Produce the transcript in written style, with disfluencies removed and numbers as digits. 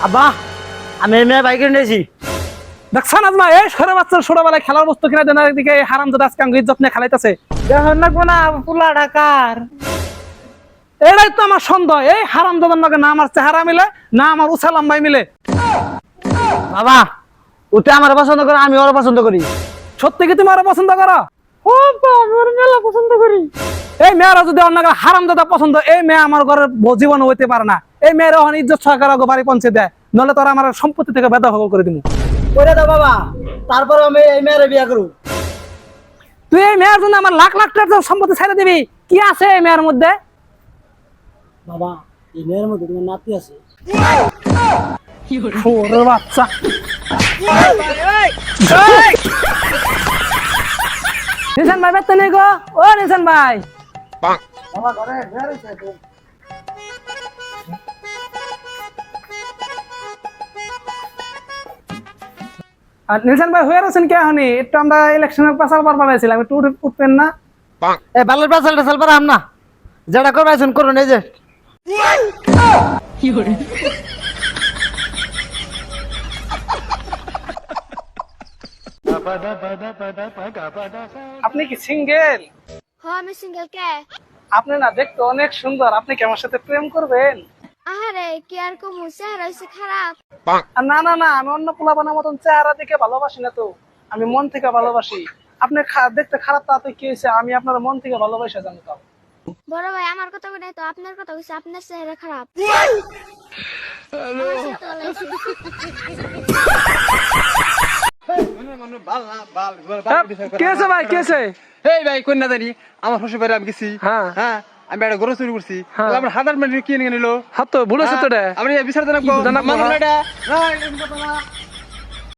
আব্বা আমি এই মেয়ে বাইকে নিয়েছি। দেখছেন আজমা এই সরে বাচ্চার ছোটবেলায় খেলার বস্তু কিনা দেন দিকে হারাম দাদা আজকে আঙ্গুর যত্নে খেলাইতেছে। দেখুন না কোনা পোলা ঢাকার এটাই তো আমার সন্দেহ, এই হারাম দাদার নাকি না আমার চেহারা মিলে না আমার উষা লম্বাই মিলে। বাবা ওতে আমার পছন্দ করে আমি ওর পছন্দ করি। সত্যি কি তুমি আরো পছন্দ করো? ও আমি ওর মেলা পছন্দ করি। এই মেয়েরা যদি অন্য হারাম দাদা পছন্দ, এই মেয়ে আমার ঘরের জীবন হইতে পারে না। এই মেয়েরা ওখানে ইজ্জত সহকারে বাড়ি পৌঁছে দেয়, নলে তোরা আমার সম্পত্তি থেকে বেদা হবল করে দিব। করে দাও বাবা, তারপর আমি এই মেয়ের বিয়ে করব। তুই এই মেয়ের জন্য আমার লাখ লাখ টাকার সম্পত্তি ছেড়ে দিবি? কি আছে এই মেয়ের মধ্যে? বাবা এই মেয়ের মধ্যে তোমার নাতি আছে। ওরে বাচ্চা নিশান ভাই বেতন নেই গো। ও নিশান ভাই, বাবা ঘরে বের হইছে তো। আর নিশান ভাই হয়ে আছেন কে হনি? একটু আমরা ইলেকশনের পাশাল পার পাইছিলাম, একটু উঠবেন না? এ বালের পাশাল টাসাল পারা আম না, যেটা করবে শুন করুন। এই যে আপনি কি সিঙ্গেল? হ্যাঁ আমি সিঙ্গেল কে। আপনি না দেখতে অনেক সুন্দর, আপনি কি আমার সাথে প্রেম করবেন? আহারে কি আর কমু, চেহারা হইছে খারাপ। আর না না না, আমি অন্য পোলাপানের মতন চেহারা দেখে ভালোবাসি না তো, আমি মন থেকে ভালোবাসি। আপনি দেখতে খারাপ তাতে কি হয়েছে, আমি আপনার মন থেকে ভালোবাসা জানতাম। বড় ভাই আমার কথা বলে তো আপনার কথা কইছে, আপনার চেহারা খারাপ। কেছে ভাই কেছে? এই ভাই কোন না জানি আমার শ্বশুর বাড়ি আমি গেছি। হ্যাঁ হ্যাঁ আমি একটা গরু চুরি করছি। হ্যাঁ। আমার হাজার মিনিট কিনে নিল। হাত তো ভুল আছে তো রে। আমি বিচার জানাবো। জানাবো, মানুষ হ্যাঁ। এটা। না, এরকম কথা না।